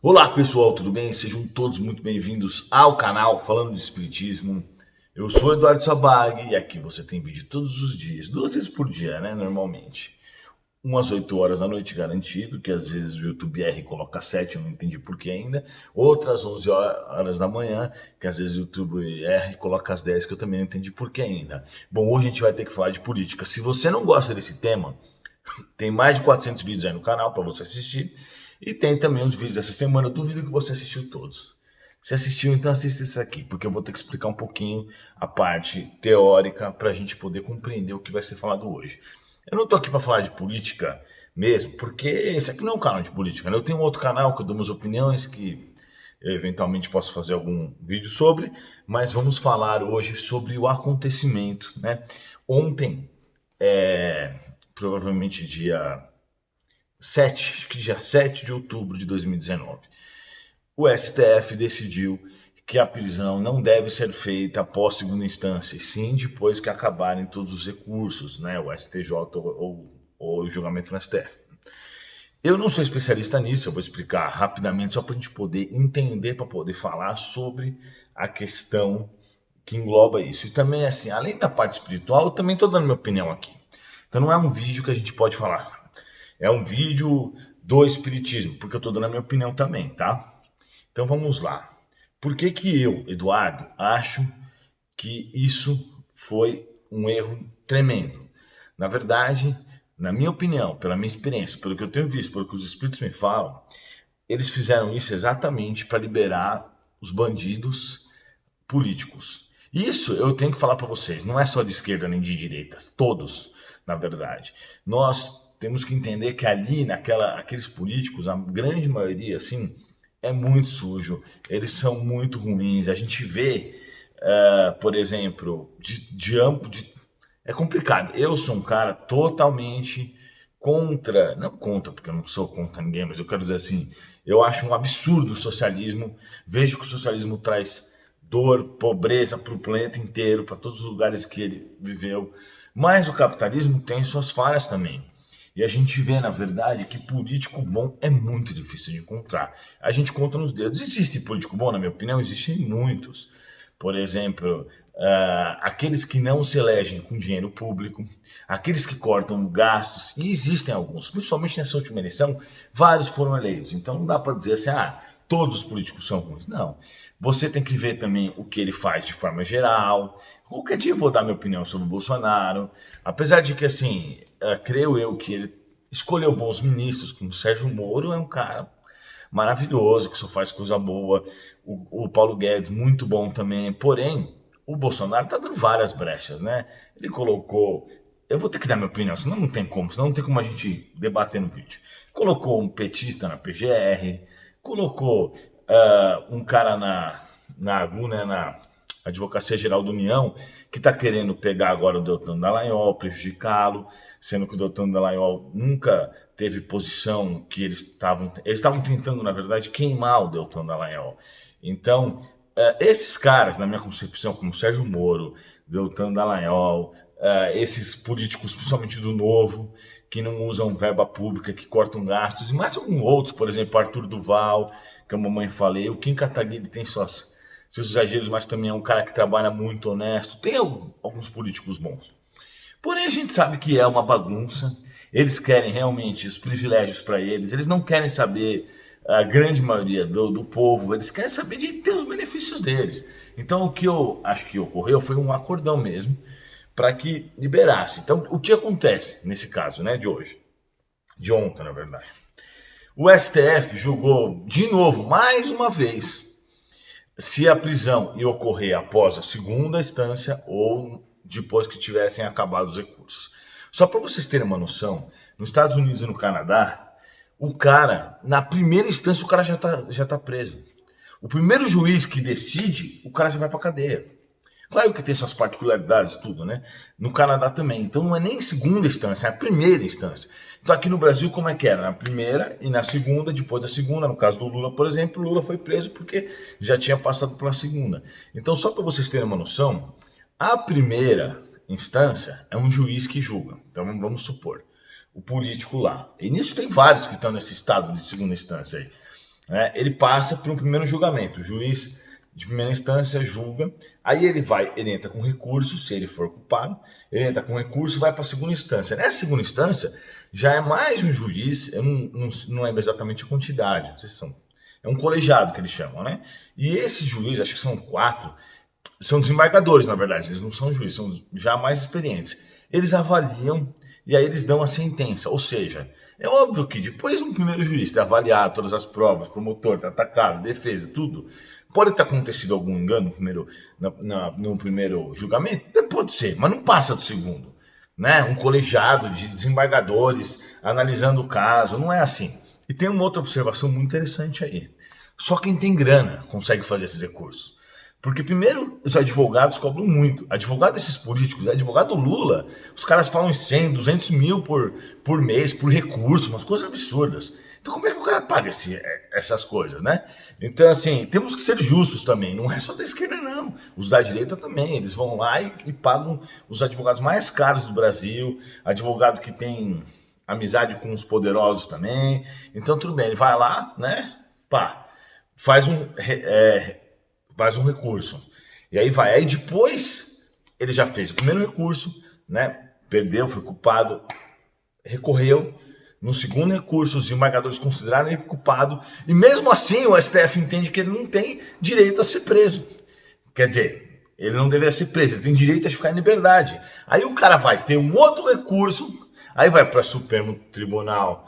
Olá pessoal, tudo bem? Sejam todos muito bem-vindos ao canal Falando de Espiritismo. Eu sou Eduardo Sabag e aqui você tem vídeo todos os dias, 2 vezes por dia, né? Normalmente. Umas 8 horas da noite garantido, que às vezes o YouTube R coloca 7, eu não entendi por que ainda. Outras 11 horas da manhã, que às vezes o YouTube R coloca às 10, que eu também não entendi por que ainda. Bom, hoje a gente vai ter que falar de política. Se você não gosta desse tema, tem mais de 400 vídeos aí no canal para você assistir. E tem também os vídeos dessa semana. Eu duvido que você assistiu todos. Se assistiu, então assista esse aqui, porque eu vou ter que explicar um pouquinho a parte teórica para a gente poder compreender o que vai ser falado hoje. Eu não tô aqui para falar de política mesmo, porque esse aqui não é um canal de política, né? Eu tenho um outro canal que eu dou minhas opiniões, que eu eventualmente posso fazer algum vídeo sobre, mas vamos falar hoje sobre o acontecimento, né? Ontem, provavelmente acho que dia 7 de outubro de 2019, o STF decidiu que a prisão não deve ser feita após segunda instância, e sim depois que acabarem todos os recursos, né, o STJ ou o julgamento no STF. Eu não sou especialista nisso, eu vou explicar rapidamente só para a gente poder entender, para poder falar sobre a questão que engloba isso. E também, assim, além da parte espiritual, eu também estou dando minha opinião aqui. Então não é um vídeo que a gente pode falar. É um vídeo do espiritismo, porque eu estou dando a minha opinião também, tá? Então vamos lá. Por que que eu, Eduardo, acho que isso foi um erro tremendo? Na verdade, na minha opinião, pela minha experiência, pelo que eu tenho visto, pelo que os espíritos me falam, eles fizeram isso exatamente para liberar os bandidos políticos. Isso eu tenho que falar para vocês, não é só de esquerda nem de direita, todos, na verdade. Nós temos que entender que ali, aqueles políticos, a grande maioria, assim, é muito sujo, eles são muito ruins. A gente vê, por exemplo, é complicado. Eu sou um cara totalmente contra, não contra, porque eu não sou contra ninguém, mas eu quero dizer assim, eu acho um absurdo o socialismo. Vejo que o socialismo traz dor, pobreza para o planeta inteiro, para todos os lugares que ele viveu. Mas o capitalismo tem suas falhas também. E a gente vê, na verdade, que político bom é muito difícil de encontrar. A gente conta nos dedos. Existe político bom, na minha opinião? Existem muitos. Por exemplo, aqueles que não se elegem com dinheiro público, aqueles que cortam gastos, e existem alguns, principalmente nessa última eleição, vários foram eleitos. Então não dá para dizer assim, todos os políticos são ruins. Não. Você tem que ver também o que ele faz de forma geral. Qualquer dia eu vou dar minha opinião sobre o Bolsonaro. Apesar de que, assim, creio eu que ele escolheu bons ministros, como Sérgio Moro é um cara maravilhoso, que só faz coisa boa. O Paulo Guedes, muito bom também. Porém, o Bolsonaro tá dando várias brechas, né? Ele colocou... Eu vou ter que dar minha opinião, senão não tem como. Senão não tem como a gente debater no vídeo. Colocou um petista na PGR, colocou um cara na AGU, né, na Advocacia Geral da União, que está querendo pegar agora o Deltan Dallagnol, prejudicá-lo, sendo que o Deltan Dallagnol nunca teve posição que eles estavam tentando, na verdade, queimar o Deltan Dallagnol. Então, esses caras, na minha concepção, como Sérgio Moro, Deltan Dallagnol, esses políticos, principalmente do Novo, que não usam verba pública, que cortam gastos, e mais alguns outros, por exemplo, Arthur Duval, que a mamãe falei, o Kim Kataguiri tem seus exageros, mas também é um cara que trabalha muito honesto. Tem alguns políticos bons. Porém, a gente sabe que é uma bagunça. Eles querem realmente os privilégios para eles. Eles não querem saber, a grande maioria do povo, eles querem saber de ter os benefícios deles. Então, o que eu acho que ocorreu foi um acordão mesmo, para que liberasse. Então, o que acontece nesse caso, né, de hoje? De ontem, na verdade. O STF julgou de novo, mais uma vez, se a prisão ia ocorrer após a segunda instância ou depois que tivessem acabado os recursos. Só para vocês terem uma noção, nos Estados Unidos e no Canadá, o cara, na primeira instância, o cara já tá preso. O primeiro juiz que decide, o cara já vai para cadeia. Claro que tem suas particularidades, tudo, né? No Canadá também. Então não é nem segunda instância, é a primeira instância. Então aqui no Brasil, como é que era? Na primeira e na segunda, depois da segunda, no caso do Lula, por exemplo, o Lula foi preso porque já tinha passado pela segunda. Então, só para vocês terem uma noção, a primeira instância é um juiz que julga. Então vamos supor, o político lá. E nisso tem vários que estão nesse estado de segunda instância aí. né? Ele passa por um primeiro julgamento. O juiz de primeira instância julga, aí ele entra com recurso, se ele for culpado, ele entra com recurso, vai para a segunda instância. Nessa segunda instância, já é mais um juiz, eu não lembro exatamente a quantidade, não sei se são, é um colegiado que eles chamam, né? E esses juízes, acho que são 4, são desembargadores, na verdade, eles não são juízes, são já mais experientes. Eles avaliam e aí eles dão a sentença. Ou seja, é óbvio que depois de um primeiro juiz ter avaliado todas as provas, promotor, ter atacado, defesa, tudo, pode ter acontecido algum engano no primeiro julgamento? Até pode ser, mas não passa do segundo. Né? Um colegiado de desembargadores analisando o caso, não é assim. E tem uma outra observação muito interessante aí. Só quem tem grana consegue fazer esses recursos. Porque, primeiro, os advogados cobram muito. Advogado desses políticos, advogado Lula, os caras falam em 100, 200 mil por mês, por recurso, umas coisas absurdas. Então, como é que o cara paga essas coisas, né? Então, assim, temos que ser justos também. Não é só da esquerda, não. Os da direita também. Eles vão lá e pagam os advogados mais caros do Brasil, advogado que tem amizade com os poderosos também. Então, tudo bem, ele vai lá, né? Pá, faz um recurso. E aí vai. Aí depois ele já fez o primeiro recurso, né? Perdeu, foi culpado, recorreu. No segundo recurso, os desembargadores consideraram ele culpado. E mesmo assim, o STF entende que ele não tem direito a ser preso. Quer dizer, ele não deveria ser preso, ele tem direito a ficar em liberdade. Aí o cara vai ter um outro recurso, aí vai para o Supremo Tribunal,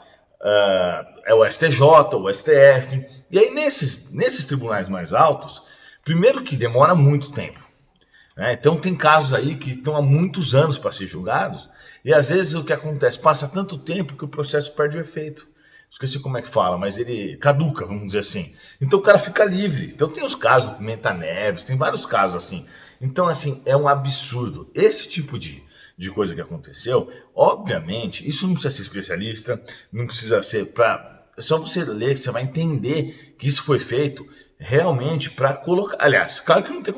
é o STJ, o STF. E aí nesses tribunais mais altos, primeiro que demora muito tempo. Né? Então tem casos aí que estão há muitos anos para ser julgados, e às vezes o que acontece, passa tanto tempo que o processo perde o efeito. Esqueci como é que fala, mas ele caduca, vamos dizer assim. Então o cara fica livre. Então tem os casos do Pimenta Neves, tem vários casos assim. Então, assim, é um absurdo. Esse tipo de coisa que aconteceu, obviamente, isso não precisa ser especialista, não precisa ser para... É só você ler que você vai entender que isso foi feito realmente para colocar... Aliás, claro que não tem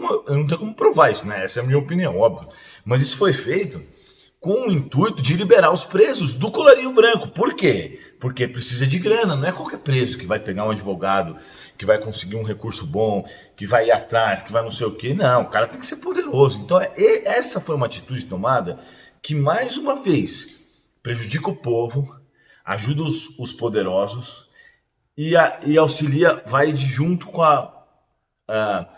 como provar isso, né? Essa é a minha opinião, óbvio. Mas isso foi feito com o intuito de liberar os presos do colarinho branco. Por quê? Porque precisa de grana, não é qualquer preso que vai pegar um advogado, que vai conseguir um recurso bom, que vai ir atrás, que vai não sei o quê. Não, o cara tem que ser poderoso. Então, essa foi uma atitude tomada que, mais uma vez, prejudica o povo, ajuda os poderosos e auxilia, vai junto com a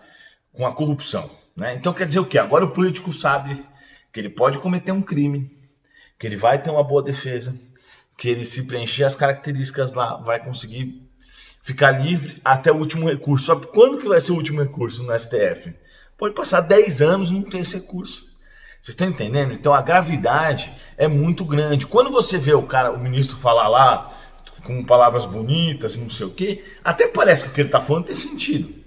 corrupção. Né? Então, quer dizer o quê? Agora o político sabe que ele pode cometer um crime, que ele vai ter uma boa defesa, que ele, se preencher as características lá, vai conseguir ficar livre até o último recurso. Sabe quando que vai ser o último recurso no STF? Pode passar 10 anos e não ter esse recurso. Vocês estão entendendo? Então a gravidade é muito grande. Quando você vê o ministro falar lá com palavras bonitas, não sei o quê, até parece que o que ele está falando tem sentido.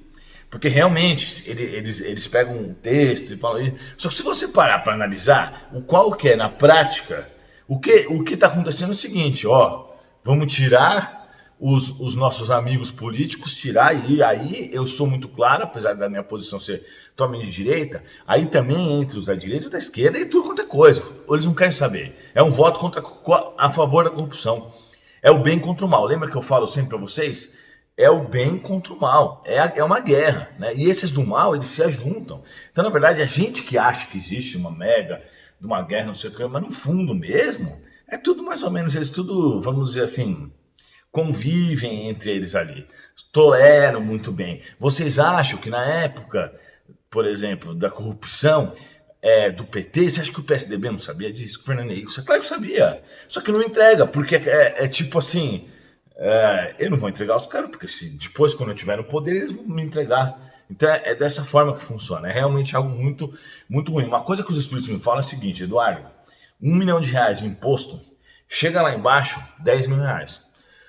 Porque realmente eles pegam um texto e falam isso. Só que se você parar para analisar qual que é na prática, o que está acontecendo é o seguinte, ó, vamos tirar os nossos amigos políticos, tirar, e aí eu sou muito claro, apesar da minha posição ser totalmente de direita, aí também entre os da direita e da esquerda e tudo quanto é coisa. Eles não querem saber. É um voto a favor da corrupção. É o bem contra o mal. Lembra que eu falo sempre para vocês? É o bem contra o mal, é uma guerra, né? E esses do mal, eles se ajuntam. Então, na verdade, a gente que acha que existe uma de uma guerra, não sei o que, mas no fundo mesmo, é tudo mais ou menos, eles tudo, vamos dizer assim, convivem entre eles ali, toleram muito bem. Vocês acham que na época, por exemplo, da corrupção do PT, você acha que o PSDB não sabia disso? O Fernando Henrique, claro que sabia, só que não entrega, porque é tipo assim... eu não vou entregar os caras, porque depois, quando eu tiver no poder, eles vão me entregar. Então é dessa forma que funciona. É realmente algo muito, muito ruim. Uma coisa que os espíritos me falam é o seguinte, Eduardo: R$1 milhão de imposto, chega lá embaixo, R$10 mil.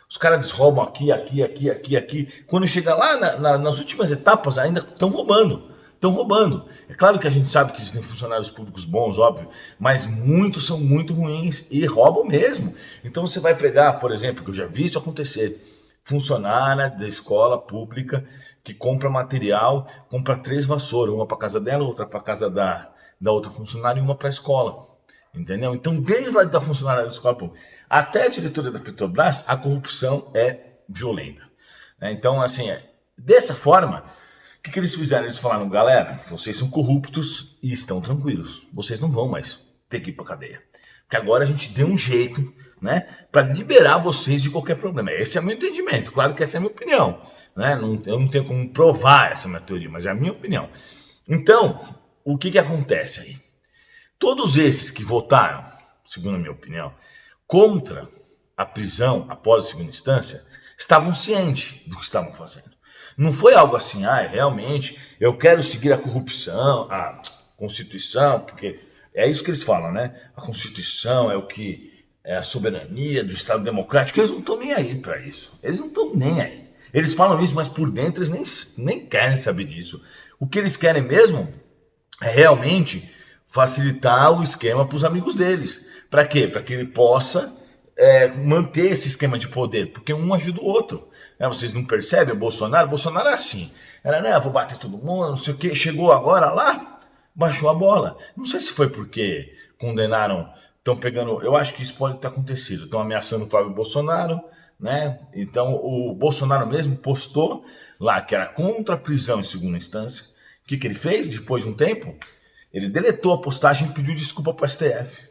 Os caras roubam aqui, aqui, aqui, aqui, aqui. Quando chega lá nas últimas etapas, ainda estão roubando. Estão roubando. É claro que a gente sabe que existem funcionários públicos bons, óbvio, mas muitos são muito ruins e roubam mesmo. Então você vai pegar, por exemplo, que eu já vi isso acontecer, funcionária da escola pública que compra material, compra 3 vassouras, uma para casa dela, outra para casa da outra funcionária e uma para a escola. Entendeu? Então, desde lá da funcionária da escola pública até a diretoria da Petrobras, a corrupção é violenta. né? Então, assim, dessa forma, o que eles fizeram? Eles falaram, galera, vocês são corruptos e estão tranquilos. Vocês não vão mais ter que ir pra cadeia. Porque agora a gente deu um jeito, né, para liberar vocês de qualquer problema. Esse é o meu entendimento. Claro que essa é a minha opinião, né? Eu não tenho como provar essa minha teoria, mas é a minha opinião. Então, o que acontece aí? Todos esses que votaram, segundo a minha opinião, contra a prisão após a segunda instância, estavam cientes do que estavam fazendo. Não foi algo assim, realmente, eu quero seguir a corrupção, a Constituição, porque é isso que eles falam, né? A Constituição é o que é a soberania do Estado Democrático. Eles não estão nem aí para isso. Eles não estão nem aí. Eles falam isso, mas por dentro eles nem querem saber disso. O que eles querem mesmo é realmente facilitar o esquema para os amigos deles. Para quê? Para que ele possa manter esse esquema de poder, porque um ajuda o outro. Vocês não percebem o Bolsonaro? O Bolsonaro é assim. Era, né, vou bater todo mundo, não sei o quê. Chegou agora lá, baixou a bola. Não sei se foi porque condenaram, estão pegando... Eu acho que isso pode ter acontecido. Estão ameaçando o Flávio Bolsonaro, né? Então o Bolsonaro mesmo postou lá que era contra a prisão em segunda instância. O que ele fez depois de um tempo? Ele deletou a postagem e pediu desculpa para o STF.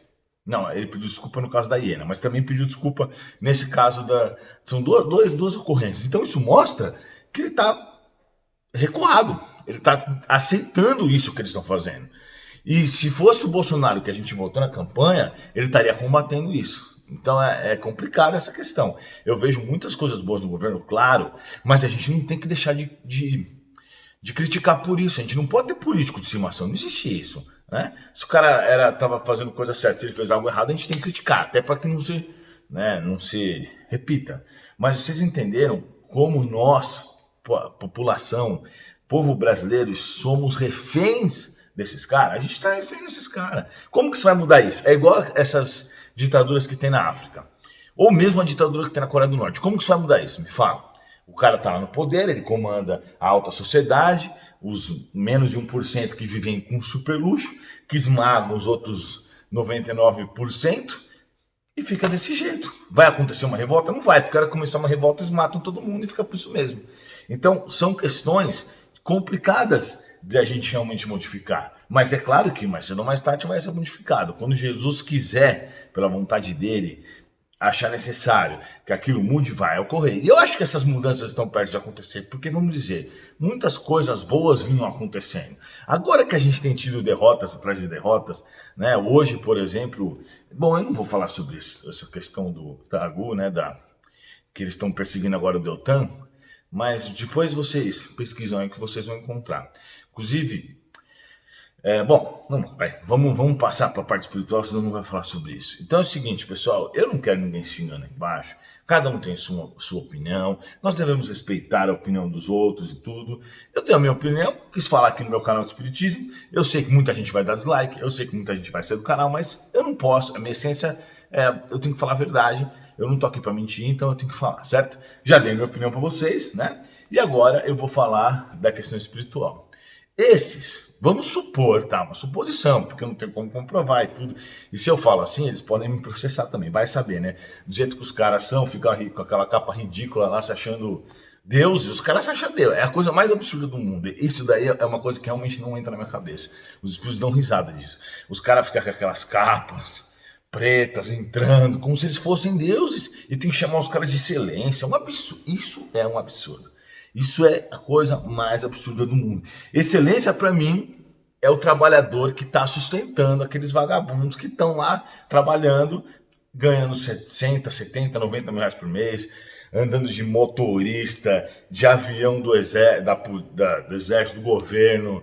Não, ele pediu desculpa no caso da Iena, mas também pediu desculpa nesse caso da... São duas ocorrências. Então isso mostra que ele está recuado. Ele está aceitando isso que eles estão fazendo. E se fosse o Bolsonaro que a gente votou na campanha, ele estaria combatendo isso. Então é complicada essa questão. Eu vejo muitas coisas boas no governo, claro, mas a gente não tem que deixar de criticar por isso. A gente não pode ter político de estimação, não existe isso, né? Se o cara estava fazendo coisa certa, se ele fez algo errado, a gente tem que criticar, até para que não se repita. Mas vocês entenderam como nós, população, povo brasileiro, somos reféns desses caras? A gente está refém desses caras. Como que isso vai mudar isso? É igual essas ditaduras que tem na África, ou mesmo a ditadura que tem na Coreia do Norte. Como que isso vai mudar isso? Me fala. O cara está lá no poder, ele comanda a alta sociedade, os menos de 1% que vivem com super luxo, que esmagam os outros 99% e fica desse jeito. Vai acontecer uma revolta? Não vai, porque o cara começar uma revolta, eles matam todo mundo e fica por isso mesmo. Então, são questões complicadas de a gente realmente modificar. Mas é claro que mais cedo ou mais tarde vai ser modificado. Quando Jesus quiser, pela vontade dele, achar necessário que aquilo mude, vai ocorrer. E eu acho que essas mudanças estão perto de acontecer, porque, vamos dizer, muitas coisas boas vinham acontecendo. Agora que a gente tem tido derrotas atrás de derrotas, né? Hoje, por exemplo, bom, eu não vou falar sobre isso, essa questão da AGU, né? Que eles estão perseguindo agora o Deltan, mas depois vocês pesquisam aí que vocês vão encontrar. Inclusive, vamos passar para a parte espiritual, senão não vai falar sobre isso. Então é o seguinte, pessoal, eu não quero ninguém xingando aí embaixo, cada um tem sua opinião, nós devemos respeitar a opinião dos outros e tudo. Eu tenho a minha opinião, quis falar aqui no meu canal de Espiritismo, eu sei que muita gente vai dar dislike, eu sei que muita gente vai sair do canal, mas eu não posso, a minha essência eu tenho que falar a verdade, eu não tô aqui para mentir, então eu tenho que falar, certo? Já dei minha opinião para vocês, né? E agora eu vou falar da questão espiritual. Esses, vamos supor, tá? Uma suposição, porque eu não tenho como comprovar e tudo. E se eu falo assim, eles podem me processar também, vai saber, né? Do jeito que os caras são, ficam com aquela capa ridícula lá, se achando deuses, os caras se acham Deus. É a coisa mais absurda do mundo. Isso daí é uma coisa que realmente não entra na minha cabeça. Os espíritos dão risada disso. Os caras ficam com aquelas capas pretas entrando, como se eles fossem deuses, e tem que chamar os caras de excelência. É um absurdo. Isso é um absurdo. Isso é a coisa mais absurda do mundo. Excelência, para mim, é o trabalhador que está sustentando aqueles vagabundos que estão lá trabalhando, ganhando 60, 70, 90 mil reais por mês, andando de motorista, de avião do exército, do governo,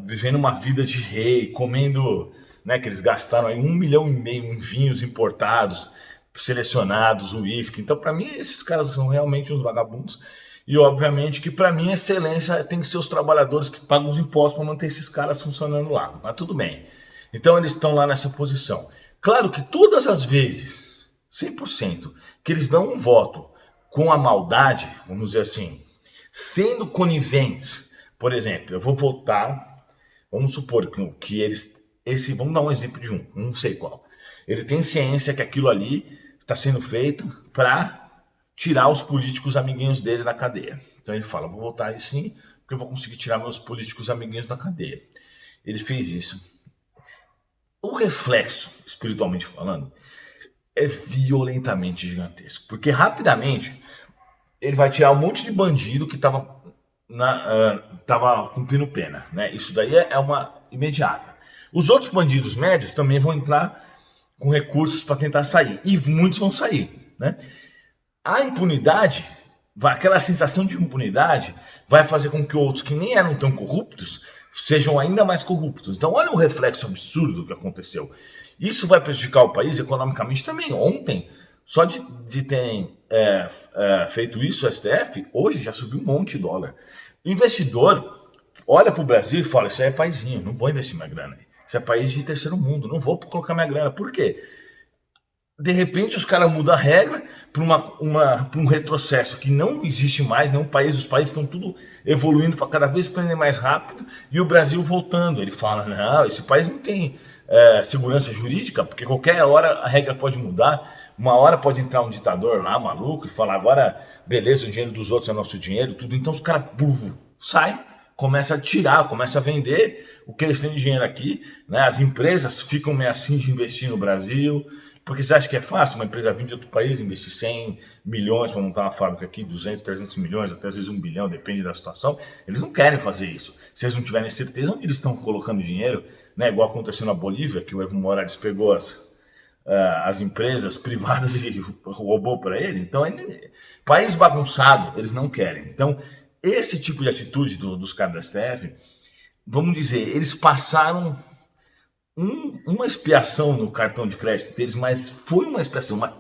vivendo uma vida de rei, comendo, né, que eles gastaram aí 1,5 milhão em vinhos importados, selecionados, uísque. Então, para mim, esses caras são realmente uns vagabundos. E obviamente que para mim a excelência tem que ser os trabalhadores que pagam os impostos para manter esses caras funcionando lá. Mas tudo bem. Então eles estão lá nessa posição. Claro que todas as vezes, 100%, que eles dão um voto com a maldade, vamos dizer assim, sendo coniventes, por exemplo, eu vou votar, vamos supor que eles, vamos dar um exemplo de não sei qual, ele tem ciência que aquilo ali está sendo feito para tirar os políticos amiguinhos dele da cadeia. Então ele fala, vou votar aí sim, porque eu vou conseguir tirar meus políticos amiguinhos da cadeia. Ele fez isso. O reflexo, espiritualmente falando, é violentamente gigantesco. Porque rapidamente ele vai tirar um monte de bandido que estava cumprindo pena. Né? Isso daí é uma imediata. Os outros bandidos médios também vão entrar com recursos para tentar sair. E muitos vão sair. Né? A impunidade, aquela sensação de impunidade, vai fazer com que outros que nem eram tão corruptos sejam ainda mais corruptos. Então olha o reflexo absurdo que aconteceu. Isso vai prejudicar o país economicamente também. Ontem, só de terem feito isso, o STF, hoje já subiu um monte de dólar. O investidor olha para o Brasil e fala, isso aí é paizinho, não vou investir minha grana. Isso é país de terceiro mundo, não vou colocar minha grana. Por quê? De repente os caras mudam a regra para um retrocesso que não existe mais, os países estão tudo evoluindo para cada vez aprender mais rápido e o Brasil voltando. Ele fala, não, esse país não tem segurança jurídica, porque qualquer hora a regra pode mudar, uma hora pode entrar um ditador lá, maluco, e falar, agora, beleza, o dinheiro dos outros é nosso dinheiro, tudo. Então os caras saem, começam a tirar, começam a vender o que eles têm de dinheiro aqui, né? As empresas ficam meio assim de investir no Brasil. Porque você acha que é fácil uma empresa vir de outro país investir 100 milhões para montar uma fábrica aqui, 200, 300 milhões, até às vezes 1 bilhão, depende da situação. Eles não querem fazer isso. Se eles não tiverem certeza onde eles estão colocando dinheiro, né, igual aconteceu na Bolívia, que o Evo Morales pegou as empresas privadas e roubou para ele. Então, país bagunçado, eles não querem. Então, esse tipo de atitude dos caras da STF, vamos dizer, eles passaram uma expiação no cartão de crédito deles, mas foi uma expiação mas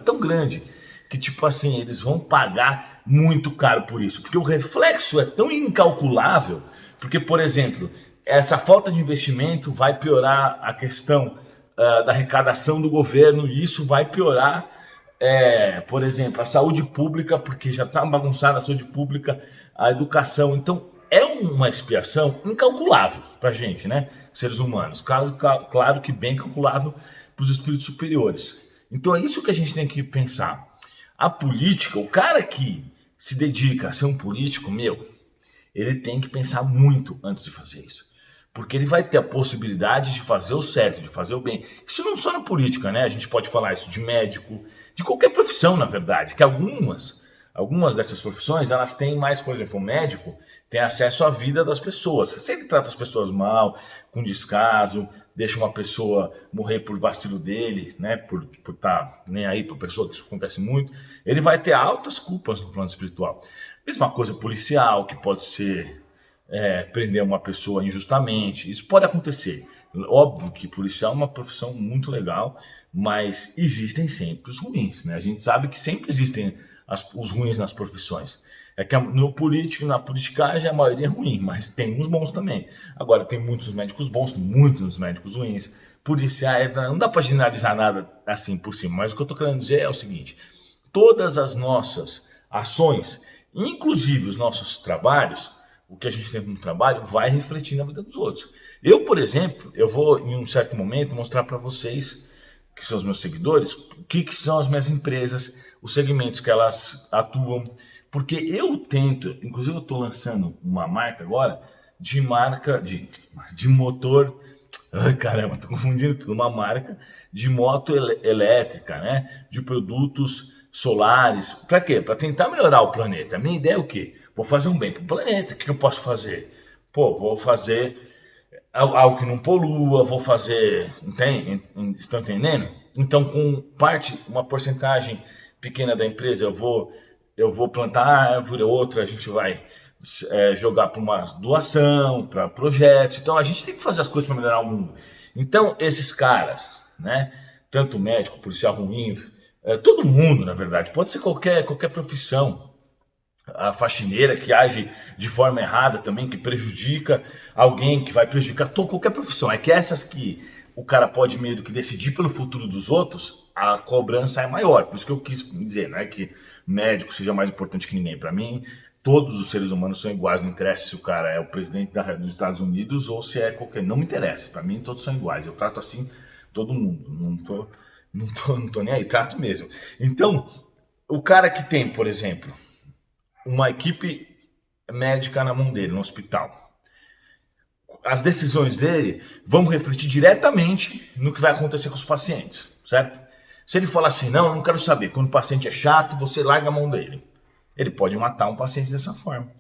tão grande, que tipo assim, eles vão pagar muito caro por isso, porque o reflexo é tão incalculável, porque, por exemplo, essa falta de investimento vai piorar a questão da arrecadação do governo, e isso vai piorar, por exemplo, a saúde pública, porque já está bagunçada a saúde pública, a educação. Então, é uma expiação incalculável para a gente, né? Seres humanos. Claro que bem calculável para os espíritos superiores. Então é isso que a gente tem que pensar. A política, o cara que se dedica a ser um político, ele tem que pensar muito antes de fazer isso. Porque ele vai ter a possibilidade de fazer o certo, de fazer o bem. Isso não só na política, né? A gente pode falar isso de médico, de qualquer profissão, na verdade, que algumas dessas profissões, elas têm mais, por exemplo, o médico tem acesso à vida das pessoas. Se ele trata as pessoas mal, com descaso, deixa uma pessoa morrer por vacilo dele, né, por estar nem aí para a pessoa, que isso acontece muito, ele vai ter altas culpas no plano espiritual. Mesma coisa policial, que pode ser prender uma pessoa injustamente, isso pode acontecer. Óbvio que policial é uma profissão muito legal, mas existem sempre os ruins, né? A gente sabe que sempre existem os ruins nas profissões. É que na politicagem a maioria é ruim, mas tem uns bons também. Agora, tem muitos médicos bons, muitos médicos ruins. Policiais, não dá para generalizar nada assim por cima, mas o que eu estou querendo dizer é o seguinte: todas as nossas ações, inclusive os nossos trabalhos, o que a gente tem no trabalho, vai refletir na vida dos outros. Eu, por exemplo, eu vou em um certo momento mostrar para vocês, que são os meus seguidores, o que são as minhas empresas, os segmentos que elas atuam, porque eu tento, inclusive eu estou lançando uma marca agora, de motor, ai caramba, estou confundindo tudo, uma marca de moto elétrica, né, de produtos solares. Para quê? Para tentar melhorar o planeta. A minha ideia é o quê? Vou fazer um bem para o planeta. O que eu posso fazer? Vou fazer algo que não polua, vou fazer, estão entendendo? Então, com uma porcentagem pequena da empresa, eu vou plantar árvore, outra a gente vai jogar para uma doação, para projetos. Então, a gente tem que fazer as coisas para melhorar o mundo. Então, esses caras, né, tanto médico, policial ruim, todo mundo, na verdade, pode ser qualquer profissão. A faxineira que age de forma errada também, que prejudica alguém, que vai prejudicar qualquer profissão. É que essas que o cara pode meio que decidir pelo futuro dos outros, a cobrança é maior. Por isso que eu quis dizer, não é que médico seja mais importante que ninguém. Para mim, todos os seres humanos são iguais. Não interessa se o cara é o presidente dos Estados Unidos ou se é qualquer. Não me interessa. Para mim, todos são iguais. Eu trato assim todo mundo. Não tô nem aí. Trato mesmo. Então, O cara que tem, por exemplo, uma equipe médica na mão dele, no hospital, as decisões dele vão refletir diretamente no que vai acontecer com os pacientes, certo? Se ele falar assim, não, eu não quero saber, quando o paciente é chato, você larga a mão dele. Ele pode matar um paciente dessa forma.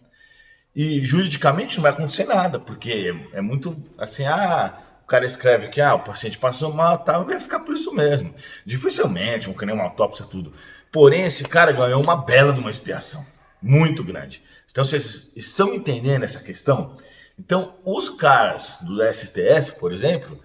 E juridicamente não vai acontecer nada, porque é muito assim, o cara escreve que o paciente passou mal, tal, vai ficar por isso mesmo. Dificilmente vão querer uma autópsia, tudo. Porém, esse cara ganhou uma bela de uma expiação, muito grande. Então, vocês estão entendendo essa questão? Então, os caras do STF, por exemplo,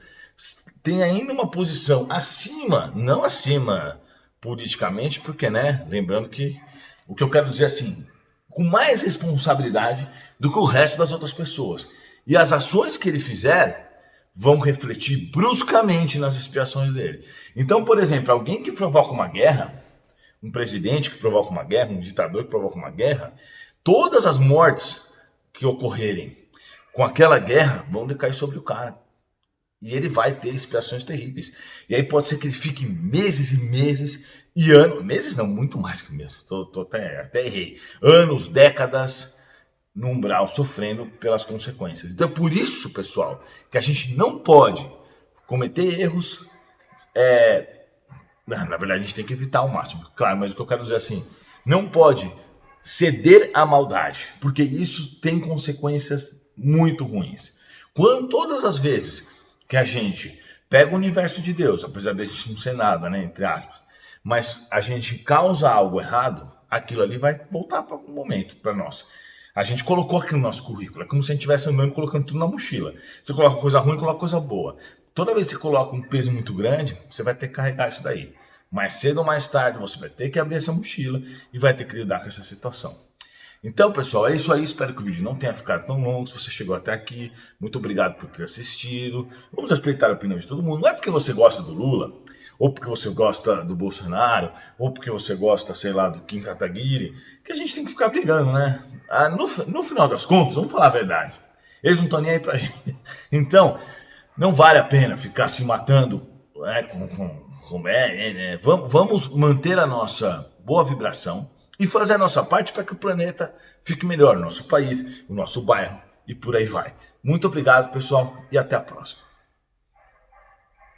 têm ainda uma posição acima, não acima politicamente, porque, né, lembrando que o que eu quero dizer assim, com mais responsabilidade do que o resto das outras pessoas. E as ações que ele fizer vão refletir bruscamente nas expiações dele. Então, por exemplo, alguém que provoca uma guerra, um presidente que provoca uma guerra, um ditador que provoca uma guerra, todas as mortes que ocorrerem com aquela guerra vão decair sobre o cara. E ele vai ter expiações terríveis. E aí pode ser que ele fique meses e meses e anos, meses não, muito mais que meses, até errei, anos, décadas no umbral, sofrendo pelas consequências. Então por isso, pessoal, que a gente não pode cometer erros, na verdade a gente tem que evitar ao máximo, claro, mas o que eu quero dizer assim, não pode ceder à maldade, porque isso tem consequências muito ruins. Quando todas as vezes que a gente pega o universo de Deus, apesar de a gente não ser nada, né, entre aspas, mas a gente causa algo errado, aquilo ali vai voltar para um momento para nós. A gente colocou aqui no nosso currículo, é como se a gente estivesse andando colocando tudo na mochila. Você coloca coisa ruim, coloca coisa boa. Toda vez que você coloca um peso muito grande, você vai ter que carregar isso daí. Mais cedo ou mais tarde, você vai ter que abrir essa mochila e vai ter que lidar com essa situação. Então, pessoal, é isso aí. Espero que o vídeo não tenha ficado tão longo. Se você chegou até aqui, muito obrigado por ter assistido. Vamos respeitar a opinião de todo mundo. Não é porque você gosta do Lula, ou porque você gosta do Bolsonaro, ou porque você gosta, sei lá, do Kim Kataguiri, que a gente tem que ficar brigando, né? No final das contas, vamos falar a verdade. Eles não estão nem aí pra gente. Então, não vale a pena ficar se matando Vamos manter a nossa boa vibração e fazer a nossa parte para que o planeta fique melhor, o nosso país, o nosso bairro e por aí vai. Muito obrigado, pessoal, e até a próxima.